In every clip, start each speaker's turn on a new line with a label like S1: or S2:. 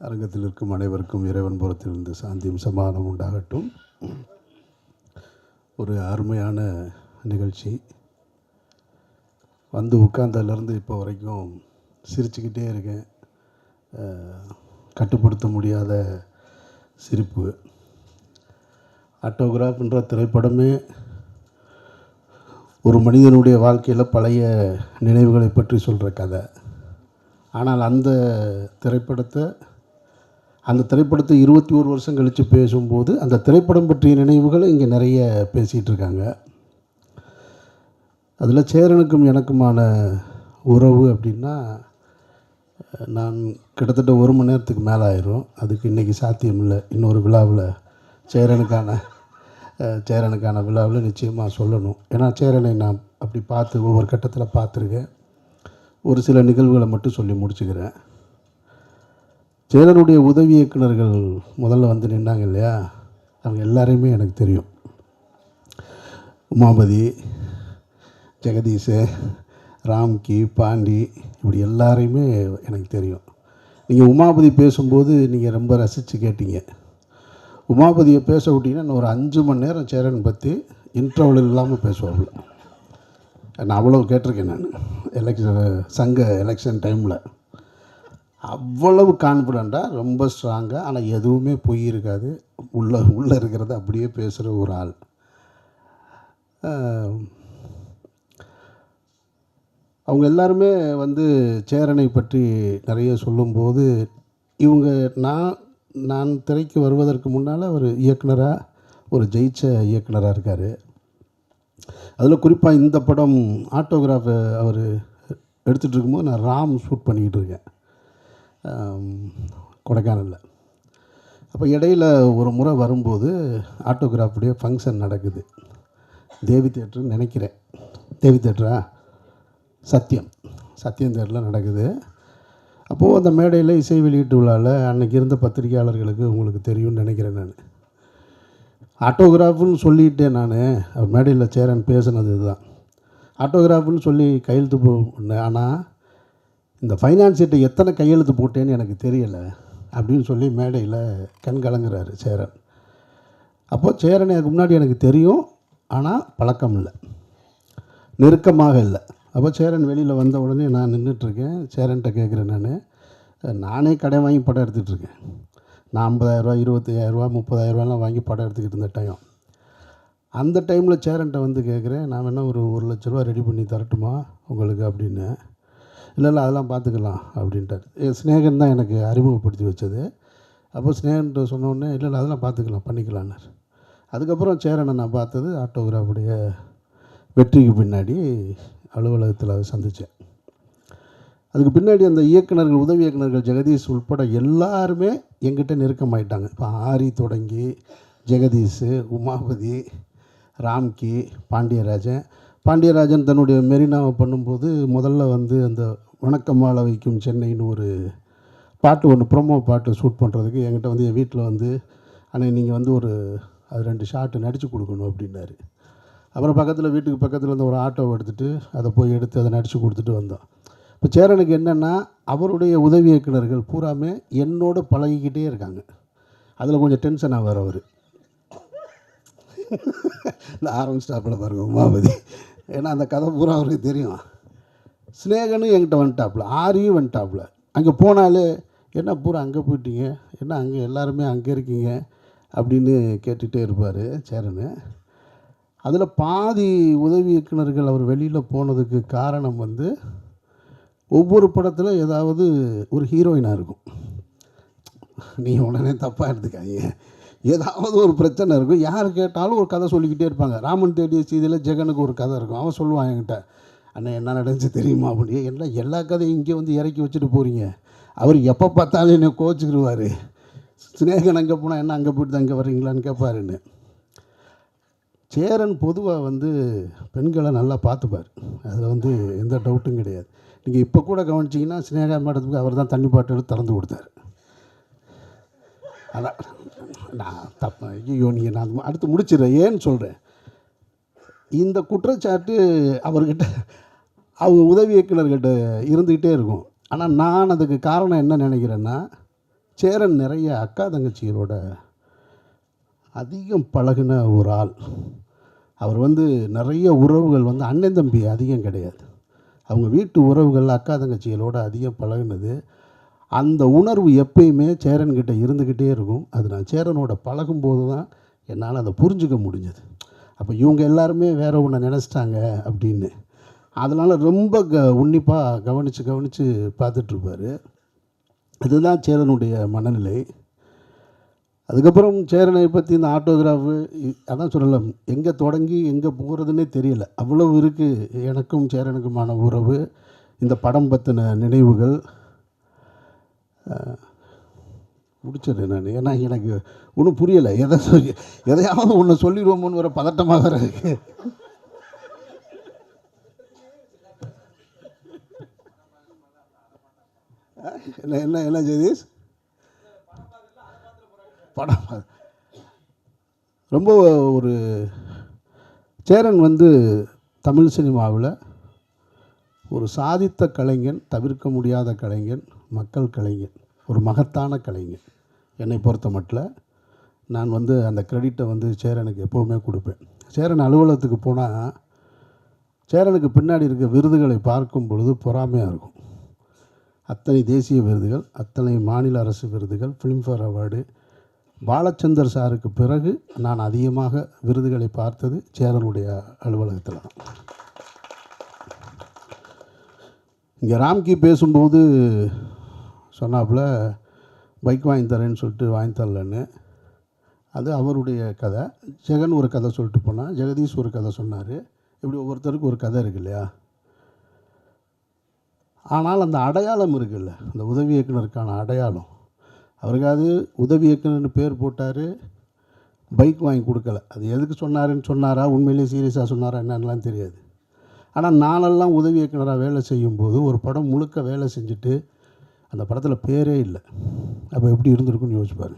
S1: அரங்கத்தில் இருக்கும் அனைவருக்கும் இறைவன் புறத்திலிருந்து சாந்தியும் சமாதானம் உண்டாகட்டும். ஒரு அருமையான நிகழ்ச்சி. வந்து உட்கார்ந்ததுலேருந்து இப்போ வரைக்கும் சிரிச்சுக்கிட்டே இருக்கேன். கட்டுப்படுத்த முடியாத சிரிப்பு. ஆட்டோகிராஃப்ன்ற திரைப்படமே ஒரு மனிதனுடைய வாழ்க்கையில் பழைய நினைவுகளை பற்றி சொல்கிற கதை. ஆனால் அந்த திரைப்படத்தை 21 வருஷம் கழித்து பேசும்போது அந்த திரைப்படம் பற்றிய நினைவுகளை இங்கே நிறைய பேசிகிட்டு இருக்காங்க. அதில் சேரனுக்கும் எனக்குமான உறவு அப்படின்னா, நான் கிட்டத்தட்ட 1 மணி நேரத்துக்கு மேலே ஆயிரும். அதுக்கு இன்றைக்கி சாத்தியம் இல்லை. இன்னொரு விழாவில் சேரனுக்கான விழாவில் நிச்சயமாக சொல்லணும். ஏன்னா சேரனை நான் அப்படி பார்த்து ஒவ்வொரு கட்டத்தில் பார்த்துருக்கேன். ஒரு சில நிகழ்வுகளை மட்டும் சொல்லி முடிச்சுக்கிறேன். சேரனுடைய உதவி இயக்குநர்கள் முதல்ல வந்து நின்னாங்க இல்லையா, அவங்க எல்லாரையுமே எனக்கு தெரியும். உமாபதி, ஜெகதீஷ், ராம்கி, பாண்டி, இப்படி எல்லாரையுமே எனக்கு தெரியும். நீங்கள் உமாபதி பேசும்போது நீங்கள் ரொம்ப ரசித்து கேட்டீங்க. உமாபதியை பேச விட்டிங்கன்னா இன்னும் ஒரு 5 மணி நேரம் சேரன் பற்றி இன்டர்வல் இல்லாமல் பேசுவாங்க. நான் அவ்வளோ கேட்டிருக்கேன். நான் சங்க எலெக்ஷன் டைமில் அவ்வளவு கான்ஃபிடண்ட்டாக, ரொம்ப ஸ்ட்ராங்காக, ஆனால் எதுவுமே பொய் இருக்காது. உள்ளே இருக்கிறத அப்படியே பேசுகிற ஒரு ஆள். அவங்க எல்லாருமே வந்து சேரனை பற்றி நிறைய சொல்லும்போது, இவங்க நான் திரைக்கு வருவதற்கு முன்னால் ஒரு இயக்குனராக, ஒரு ஜெயிச்ச இயக்குனராக இருக்கார். அதில் குறிப்பாக இந்த படம் ஆட்டோகிராஃப் அவர் எடுத்துகிட்டு இருக்கும்போது நான் ராம் ஷூட் பண்ணிக்கிட்டு இருக்கேன் கொடைக்கானலில். அப்போ இடையில் ஒரு முறை வரும்போது ஆட்டோகிராஃபுடைய ஃபங்க்ஷன் நடக்குது. தேவி தேட்டருன்னு நினைக்கிறேன். தேவி தேட்டரா? சத்தியம் தேட்டரில் நடக்குது. அப்போது அந்த மேடையில் இசை வெளியீட்டு விழாவில் அன்றைக்கி இருந்த பத்திரிகையாளர்களுக்கு உங்களுக்கு தெரியும்னு நினைக்கிறேன். நான் ஆட்டோகிராஃப்னு சொல்லிட்டேன். நான் அவர் மேடையில் சேரன் பேசுனது இதுதான். ஆட்டோகிராஃப்னு சொல்லி கையெழுத்து போட்டேன். ஆனால் இந்த ஃபைனான்ஸ் சீட்டை எத்தனை கையெழுத்து போட்டேன்னு எனக்கு தெரியலை அப்படின்னு சொல்லி மேடையில் கண் கலங்குறாரு சேரன். அப்போது சேரன் எனக்கு முன்னாடி எனக்கு தெரியும், ஆனால் பழக்கம் இல்லை, நெருக்கமாக இல்லை. அப்போ சேரன் வெளியில் வந்த உடனே நான் நின்றுட்டுருக்கேன். சேரன்கிட்ட கேட்குறேன், நானே கடை வாங்கி படம் எடுத்துகிட்ருக்கேன். நான் 50,000 25,000 30,000 வாங்கி படம் எடுத்துக்கிட்டு இருந்த டைம். அந்த டைமில் சேரன்ட்ட வந்து கேட்குறேன், நான் வேணால் ஒரு 1,00,000 ரெடி பண்ணி தரட்டுமா உங்களுக்கு அப்படின்னு. இல்லை அதெல்லாம் பார்த்துக்கலாம் அப்படின்ட்டார். ஸ்நேகன் தான் எனக்கு அறிமுகப்படுத்தி வச்சது. அப்போ ஸ்நேகன்ட்ட சொன்னோடனே இல்லை அதெல்லாம் பார்த்துக்கலாம் பண்ணிக்கலான்னார். அதுக்கப்புறம் சேரனை நான் பார்த்தது ஆட்டோகிராஃபுடைய வெற்றிக்கு பின்னாடி அலுவலகத்தில் அதை சந்தித்தேன். அதுக்கு பின்னாடி அந்த இயக்குநர்கள், உதவி இயக்குநர்கள் ஜெகதீஷ் உள்பட எல்லாருமே எங்கிட்ட நெருக்கமாயிட்டாங்க. இப்போ ஆரி தொடங்கி ஜெகதீஷ், உமாபதி, ராம்கி, பாண்டியராஜன் தன்னுடைய மெரினாவை பண்ணும்போது முதல்ல வந்து அந்த வணக்கம் வாழ வைக்கும் சென்னைன்னு ஒரு பாட்டு ஒன்று, ப்ரொமோ பாட்டு ஷூட் பண்ணுறதுக்கு என்கிட்ட வந்து என் வீட்டில் வந்து, ஆனால் நீங்கள் வந்து அது 2 ஷாட்டு நடித்து கொடுக்கணும் அப்படின்னாரு. அப்புறம் வீட்டுக்கு பக்கத்தில் இருந்த ஒரு ஆட்டோவை எடுத்துகிட்டு அதை போய் எடுத்து அதை நடித்து கொடுத்துட்டு வந்தோம். இப்போ சேரனுக்கு என்னென்னா, அவருடைய உதவி இயக்குநர்கள் பூராமே என்னோடு பழகிக்கிட்டே இருக்காங்க. அதில் கொஞ்சம் டென்ஷன் ஆவார் அவர். இந்த ஆரம்பிச்சிட்டாப்பில் பாருங்க உமாபதி. ஏன்னா அந்த கதை பூரா அவருக்கு தெரியும். ஸ்நேகனும் என்கிட்ட வந்துட்டாப்புல, ஆரியும் வந்துட்டாப்புல. அங்கே போனாலே என்ன பூரா அங்கே போயிட்டீங்க, என்ன அங்கே எல்லாருமே அங்கே இருக்கீங்க அப்படின்னு கேட்டுகிட்டே இருப்பார் சேரனு. அதில் பாதி உதவி இயக்குநர்கள் அவர் வெளியில் போனதுக்கு காரணம் வந்து, ஒவ்வொரு படத்தில் ஏதாவது ஒரு ஹீரோயினாக இருக்கும். நீங்கள் உடனே தப்பாக எடுத்துக்காதீங்க. ஏதாவது ஒரு பிரச்சனை இருக்கும். யார் கேட்டாலும் ஒரு கதை சொல்லிக்கிட்டே இருப்பாங்க. ராமன் தேடிய சீதையில் ஜெகனுக்கு ஒரு கதை இருக்கும். அவன் சொல்லுவான் என்கிட்ட, அண்ணன் என்ன நடந்துச்சு தெரியுமா அப்படி. எல்லா கதையும் இங்கே வந்து இறக்கி வச்சுட்டு போகிறீங்க. அவர் எப்போ பார்த்தாலும் என்னை கோச்சிக்கிடுவார். ஸ்நேகன் அங்கே போனால் என்ன அங்கே போய்ட்டு தான் இங்கே வர்றீங்களான்னு கேட்பாருன்னு. சேரன் பொதுவாக வந்து பெண்களை நல்லா பார்த்துப்பார். அதில் வந்து எந்த டவுட்டும் கிடையாது. நீங்கள் இப்போ கூட கவனிச்சிங்கன்னா ஸ்நேகா மேடத்துக்கு அவர் தான் தண்ணி பாட்டில் திறந்து கொடுத்தாரு. அதான் நான் தப்பு, ஐயோ நீங்கள் நான் அடுத்து முடிச்சிடுறேன். ஏன்னு சொல்கிறேன், இந்த குற்றச்சாட்டு அவர்கிட்ட, அவங்க உதவி இயக்குநர்கிட்ட இருந்துக்கிட்டே இருக்கும். ஆனால் நான் அதுக்கு காரணம் என்ன நினைக்கிறேன்னா, சேரன் நிறைய அக்கா தங்கச்சிகளோட அதிகம் பழகின ஒரு ஆள். அவர் வந்து நிறைய உறவுகள் வந்து அண்ணன் தம்பி அதிகம் கிடையாது. அவங்க வீட்டு உறவுகள் அக்கா தங்கச்சிகளோட அதிகம் பழகினது. அந்த உணர்வு எப்பயுமே சேரன்கிட்ட இருந்துக்கிட்டே இருக்கும். அது நான் சேரனோட பழகும்போது தான் என்னால் அதை புரிஞ்சுக்க முடிஞ்சது. அப்போ இவங்க எல்லாருமே வேற ஒன்று நினச்சிட்டாங்க அப்படின்னு. அதனால் ரொம்ப உன்னிப்பாக கவனித்து பார்த்துட்ருப்பார். அதுதான் சேரனுடைய மனநிலை. அதுக்கப்புறம் சேரனை பற்றி இந்த ஆட்டோகிராஃபு அதான் சொல்லலாம், எங்கே தொடங்கி எங்கே போகிறதுனே தெரியல. அவ்வளவு இருக்குது எனக்கும் சேரனுக்குமான உறவு, இந்த படம் பற்றின நினைவுகள். முடிச்சிடுறேன் நான், ஏன்னா எனக்கு ஒன்றும் புரியலை. எதையாவது ஒன்று சொல்லிடுவோமோன்னு வர பதட்டமாக வேறு இருக்குது. என்ன ஜெகதீஷ், படம் ரொம்ப ஒரு சேரன் வந்து தமிழ் சினிமாவில் ஒரு சாதித்த கலைஞன், தவிர்க்க முடியாத கலைஞன், மக்கள் கலைஞன், ஒரு மகத்தான கலைஞன். என்னை பொறுத்த மட்டும் நான் வந்து அந்த கிரெடிட்டை வந்து சேரனுக்கு எப்போவுமே கொடுப்பேன். சேரன் அலுவலகத்துக்கு போனால் சேரனுக்கு பின்னாடி இருக்க விருதுகளை பார்க்கும் பொழுது பொறாமையாக இருக்கும். அத்தனை தேசிய விருதுகள், அத்தனை மாநில அரசு விருதுகள், ஃபிலிம்ஃபேர் அவார்டு. பாலச்சந்தர் சாருக்கு பிறகு நான் அதிகமாக விருதுகளை பார்த்தது சேரனுடைய அலுவலகத்தில் தான். இங்கே ராம்கி பேசும்போது சொன்னாப்புல பைக் வாங்கி தரேன்னு சொல்லிட்டு வாங்கி தரலன்னு. அது அவருடைய கதை. ஜெகன் ஒரு கதை சொல்லிட்டு போனால், ஜெகதீஷ் ஒரு கதை சொன்னார். இப்படி ஒவ்வொருத்தருக்கு ஒரு கதை இருக்கு இல்லையா? ஆனால் அந்த அடையாளம் இருக்குல்ல, அந்த உதவி இயக்குனருக்கான அடையாளம். அவருக்காவது உதவி இயக்குனர்னு பேர் போட்டார், பைக் வாங்கி கொடுக்கல. அது எதுக்கு சொன்னாரா, உண்மையிலேயே சீரியஸாக சொன்னாரா என்னன்னெலாம் தெரியாது. ஆனால் நானெல்லாம் உதவி இயக்குனராக வேலை செய்யும்போது ஒரு படம் முழுக்க வேலை செஞ்சுட்டு அந்த படத்தில் பேரே இல்லை. அப்போ எப்படி இருந்திருக்குன்னு யோசிப்பார்.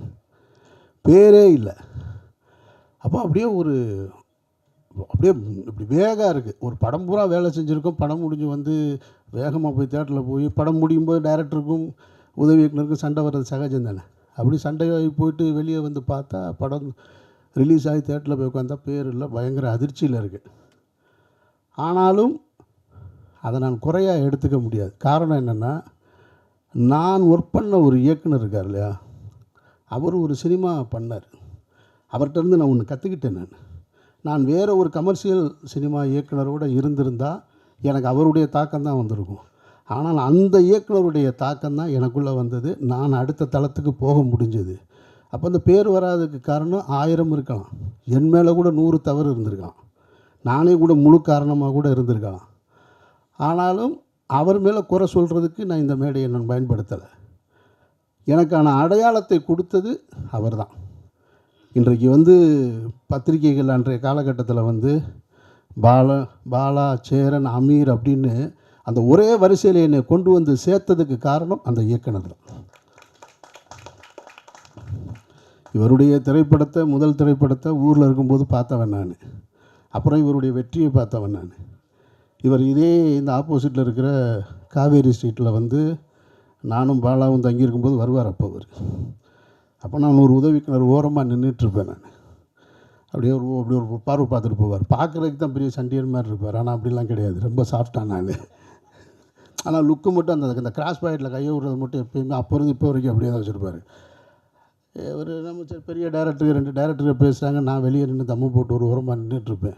S1: பேரே இல்லை. அப்போ அப்படியே இப்படி வேகம் இருக்குது. ஒரு படம் பூரா வேலை செஞ்சுருக்கோம். படம் முடிஞ்சு வந்து வேகமாக போய் தேட்டரில் போய் படம் முடியும் போது டைரக்டருக்கும் உதவி இயக்குனருக்கும் சண்டை வர்றது சகஜம் தானே. அப்படி சண்டையாகி போயிட்டு வெளியே வந்து பார்த்தா படம் ரிலீஸ் ஆகி தேட்டரில் போய் உட்காந்தா பேர் இல்லை. பயங்கர அதிர்ச்சியில் இருக்குது. ஆனாலும் அதை நான் குறையாக எடுத்துக்க முடியாது. காரணம் என்னென்னா, நான் ஒர்க் பண்ண ஒரு இயக்குனர் இருக்கார் இல்லையா, அவர் ஒரு சினிமா பண்ணார். அவர்கிட்டருந்து நான் ஒன்று கற்றுக்கிட்டேன். நான் வேறு ஒரு கமர்ஷியல் சினிமா இயக்குனரோடு இருந்திருந்தால் எனக்கு அவருடைய தாக்கம் தான் வந்திருக்கும். ஆனால் அந்த இயக்குனருடைய தாக்கம் தான் எனக்குள்ளே வந்தது. நான் அடுத்த தளத்துக்கு போக முடிஞ்சது. அப்போ அந்த பேர் வராதுக்கு காரணம் 1000 இருக்கலாம். என் மேலே கூட 100 தவறு இருந்திருக்கலாம். நானே கூட முழு காரணமாக கூட இருந்திருக்கலாம். ஆனாலும் அவர் மேலே குறை சொல்கிறதுக்கு நான் இந்த மேடையை நான் பயன்படுத்தலை. எனக்கான அடையாளத்தை கொடுத்தது அவர் தான். இன்றைக்கு வந்து பத்திரிகைகள் அன்றைய காலகட்டத்தில் வந்து பாலா, சேரன், அமீர் அப்படின்னு அந்த ஒரே வரிசையில் என்னை கொண்டு வந்து சேர்த்ததுக்கு காரணம் அந்த இயக்குனர் தான். இவருடைய திரைப்படத்தை, முதல் திரைப்படத்தை ஊரில் இருக்கும்போது பார்த்தவன் நான். அப்புறம் இவருடைய வெற்றியை பார்த்தவன் நான். இவர் இதே இந்த ஆப்போசிட்டில் இருக்கிற காவேரி ஸ்ட்ரீட்டில் வந்து நானும் பாலாவும் தங்கியிருக்கும்போது வருவார். அப்போ நான் ஒரு உதவிக்கிணறு ஓரமாக நின்றுட்டுருப்பேன். நான் அப்படியே ஒரு பார்வை பார்த்துட்டு போவார். பார்க்குறதுக்கு தான் பெரிய சண்டியன் மாதிரி இருப்பார். ஆனால் அப்படிலாம் கிடையாது. ரொம்ப சாஃப்டாக நான். ஆனால் லுக்கு மட்டும் அந்த கிராஸ் பாயிண்டில் கையை விடுறது மட்டும் எப்போயுமே அப்போ இருந்து இப்போ வரைக்கும் அப்படியே தான் வச்சுருப்பார். ஒரு நம்ம சரி பெரிய டேரக்டருக்கு 2 டேரக்டரை பேசுகிறாங்க, நான் வெளியே நின்று தம்மு போட்டு ஒரு ஓரமாக நின்றுட்டுருப்பேன்.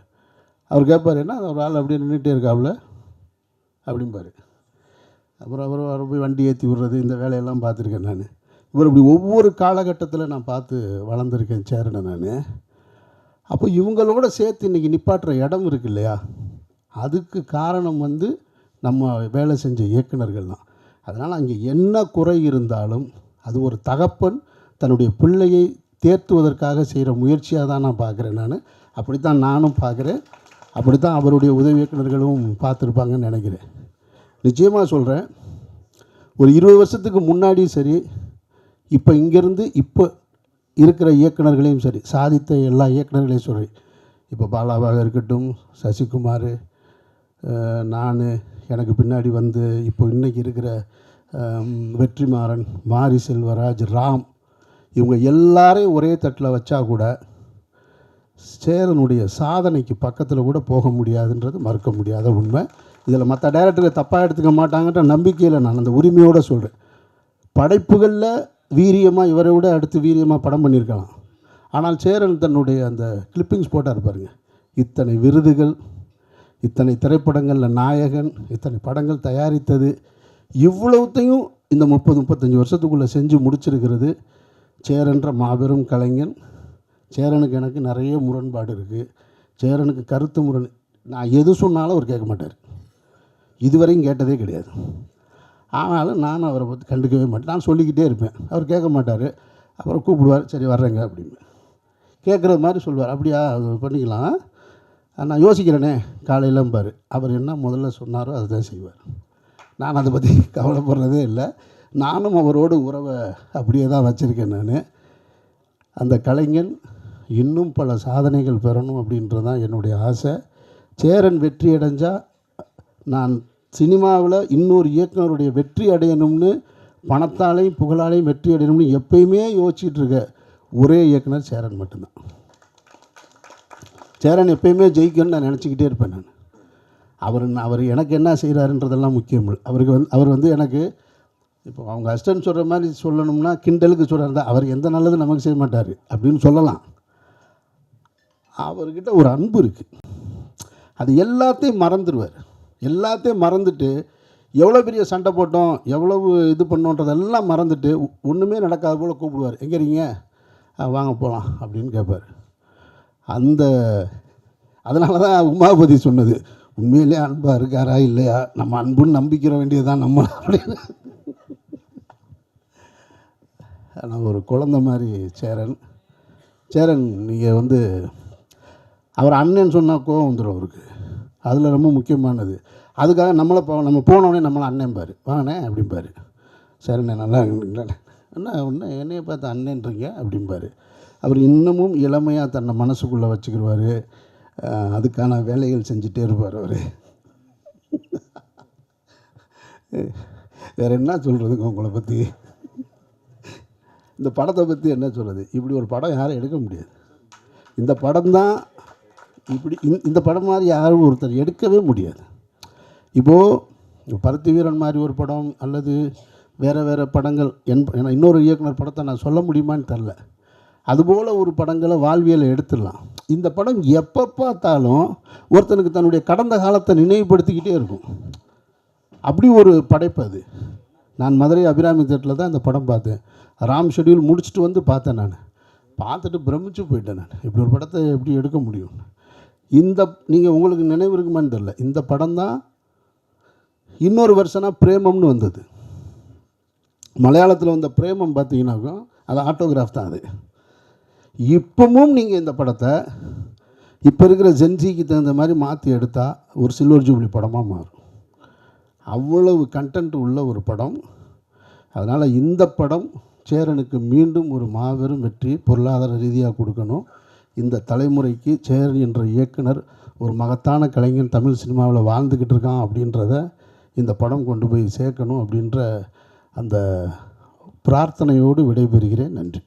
S1: அவர் கேட்பார், என்ன ஒரு ஆள் அப்படியே நின்றுட்டே இருக்காப்புல அப்படிம்பார். அப்புறம் அவர் போய் வண்டி ஏற்றி விடுறது, இந்த வேலையெல்லாம் பார்த்துருக்கேன் நான். இவர் இப்படி ஒவ்வொரு காலகட்டத்தில் நான் பார்த்து வளர்ந்துருக்கேன் சேரனை நான். அப்போ இவங்களோட சேர்த்து இன்றைக்கி நிப்பாட்டுற இடம் இருக்கு இல்லையா, அதுக்கு காரணம் வந்து நம்ம வேலை செஞ்ச இயக்குனர்கள் தான். அதனால் அங்கே என்ன குறை இருந்தாலும் அது ஒரு தகப்பன் தன்னுடைய பிள்ளையை தேர்த்துவதற்காக செய்கிற முயற்சியாக தான் நான் பார்க்குறேன். அப்படித்தான் நானும் பார்க்குறேன். அப்படித்தான் அவருடைய உதவி இயக்குனர்களும் பார்த்துருப்பாங்கன்னு நினைக்கிறேன். நிச்சயமாக சொல்கிறேன், ஒரு 20 வருஷத்துக்கு முன்னாடியும் சரி, இப்போ இங்கேருந்து இப்போ இருக்கிற இயக்குனர்களையும் சரி, சாதித்த எல்லா இயக்குனர்களையும் சரி, இப்போ பாலாவாக இருக்கட்டும், சசிகுமார், நான், எனக்கு பின்னாடி வந்து இப்போ இன்றைக்கி இருக்கிற வெற்றிமாறன், மாரி செல்வராஜ், ராம், இவங்க எல்லாரையும் ஒரே தட்டில் வச்சா கூட சேரனுடைய சாதனைக்கு பக்கத்தில் கூட போக முடியாதுன்றது மறுக்க முடியாத உண்மை. இதில் மற்ற டைரக்டர்கள் தப்பாக எடுத்துக்க மாட்டாங்கன்ற நம்பிக்கையில் நான் அந்த உரிமையோடு சொல்கிறேன். படைப்புகளில் வீரியமாக இவரை விட அடுத்து வீரியமாக படம் பண்ணியிருக்கலாம். ஆனால் சேரன் தன்னுடைய அந்த கிளிப்பிங்ஸ் போட்டார் பாருங்க, இத்தனை விருதுகள், இத்தனை திரைப்படங்களில் நாயகன், இத்தனை படங்கள் தயாரித்தது, இவ்வளவுத்தையும் இந்த 30-35 வருஷத்துக்குள்ளே செஞ்சு முடிச்சிருக்கிறது சேரன்ற மாபெரும் கலைஞன். சேரனுக்கு எனக்கு நிறைய முரண்பாடு இருக்குது. சேரனுக்கு கருத்து முரண், நான் எது சொன்னாலும் அவர் கேட்க மாட்டார், இதுவரையும் கேட்டதே கிடையாது. ஆனாலும் நான் அவரை பற்றி கண்டுக்கவே மாட்டேன். நான் சொல்லிக்கிட்டே இருப்பேன், அவர் கேட்க மாட்டார். அப்புறம் கூப்பிடுவார், சரி வர்றேங்க அப்படின்னு கேட்குறது மாதிரி சொல்லுவார். அப்படியா, அது பண்ணிக்கலாம், நான் யோசிக்கிறேனே காலையிலம்பார். அவர் என்ன முதல்ல சொன்னாரோ அதை தான் செய்வார். நான் அதை பற்றி கவலைப்படுறதே இல்லை. நானும் அவரோடு உறவை அப்படியே தான் வச்சுருக்கேன். நான் அந்த கலைஞன் இன்னும் பல சாதனைகள் பெறணும் அப்படின்றது தான் என்னுடைய ஆசை. சேரன் வெற்றி அடைஞ்சால் நான் சினிமாவில் இன்னொரு இயக்குனருடைய வெற்றி அடையணும்னு, பணத்தாலையும் புகழாலையும் வெற்றி அடையணும்னு எப்பயுமே யோசிச்சுட்ருக்க ஒரே இயக்குனர் சேரன் மட்டும்தான். சேரன் எப்பயுமே ஜெயிக்கணும்னு நான் நினச்சிக்கிட்டே இருப்பேன். அவர் எனக்கு என்ன செய்கிறாருன்றதெல்லாம் முக்கியம். அவர் வந்து எனக்கு இப்போ அவங்க அசிஸ்டன்ட் சொல்கிற மாதிரி சொல்லணும்னா கிண்டலுக்கு சொல்கிறாருந்தா அவர் எந்த நல்லதும் நமக்கு செய்ய மாட்டார் அப்படின்னு சொல்லலாம். அவர்கிட்ட ஒரு அன்பு இருக்குது, அது எல்லாத்தையும் மறந்துடுவார். எல்லாத்தையும் மறந்துட்டு எவ்வளோ பெரிய சண்டை போட்டோம், எவ்வளவு இது பண்ணோன்றதெல்லாம் மறந்துட்டு ஒன்றுமே நடக்காத போல் கூப்பிடுவார். எங்கே இருக்கீங்க, வாங்க போகலாம் அப்படின்னு கேட்பார். அதனால தான் உமாபதி சொன்னது, உண்மையிலே அன்பாக இருக்காரா இல்லையா, நம்ம அன்புன்னு நம்பிக்கிற வேண்டியதுதான் நம்ம அப்படின்னு. ஆனால் ஒரு குழந்த மாதிரி சேரன் நீங்கள் வந்து அவர் அண்ணன் சொன்னால் கோவம் வந்துடும் அவருக்கு. அதில் ரொம்ப முக்கியமானது. அதுக்காக நம்ம போனோடனே நம்மளை அண்ணன்பார், வாங்கண்ணே அப்படிம்பார். சரிண்ணே நல்லா என்ன ஒன்று என்னையை பார்த்து அண்ணன்றீங்க அப்படிம்பார். அவர் இன்னமும் இளமையாக தன்னை மனசுக்குள்ளே வச்சுக்கிடுவார். அதுக்கான வேலைகள் செஞ்சுட்டே இருப்பார் அவர். வேறு என்ன சொல்கிறதுங்க உங்களை பற்றி, இந்த படத்தை பற்றி என்ன சொல்கிறது. இப்படி ஒரு படம் யாரும் எடுக்க முடியாது. இந்த படம் தான் இப்படி, இந்த படம் மாதிரி யாரும் ஒருத்தர் எடுக்கவே முடியாது. இப்போது பருத்தி வீரன் மாதிரி ஒரு படம் அல்லது வேறு படங்கள் ஏன்னா இன்னொரு இயக்குனர் படத்தை நான் சொல்ல முடியுமான்னு தெரில, அதுபோல் ஒரு படங்களை வாழ்வியலை எடுத்துடலாம். இந்த படம் எப்போ பார்த்தாலும் ஒருத்தனுக்கு தன்னுடைய கடந்த காலத்தை நினைவுபடுத்திக்கிட்டே இருக்கும். அப்படி ஒரு படைப்பு அது. நான் மதுரை அபிராமி தேட்டரில் தான் இந்த படம் பார்த்தேன். ராம் ஷெட்யூல் முடிச்சுட்டு வந்து பார்த்தேன். நான் பார்த்துட்டு பிரமிச்சு போயிட்டேன். நான் இப்படி ஒரு படத்தை எப்படி எடுக்க முடியும். நீங்கள் உங்களுக்கு நினைவு இருக்குமான்னு தெரில, இந்த படம் தான் இன்னொரு வருஷனாக பிரேமம்னு வந்தது. மலையாளத்தில் வந்த பிரேமம் பார்த்தீங்கன்னாக்கும் அது ஆட்டோகிராஃப் தான். அது இப்பவும் நீங்கள் இந்த படத்தை இப்போ இருக்கிற ஜென்சிக்கு தகுந்த மாதிரி மாற்றி எடுத்தால் ஒரு சில்வர் ஜூப்ளி படமாக மாறும். அவ்வளவு கண்டென்ட் உள்ள ஒரு படம். அதனால் இந்த படம் சேரனுக்கு மீண்டும் ஒரு மாபெரும் வெற்றி பொருளாதார ரீதியாக கொடுக்கணும். இந்த தலைமுறைக்கு சேரன் என்ற இயக்குனர் ஒரு மகத்தான கலைஞன் தமிழ் சினிமாவில் வாழ்ந்துக்கிட்டு இருக்கான் அப்படின்றத இந்த படம் கொண்டு போய் சேர்க்கணும் அப்படின்ற அந்த பிரார்த்தனையோடு விடைபெறுகிறேன். நன்றி.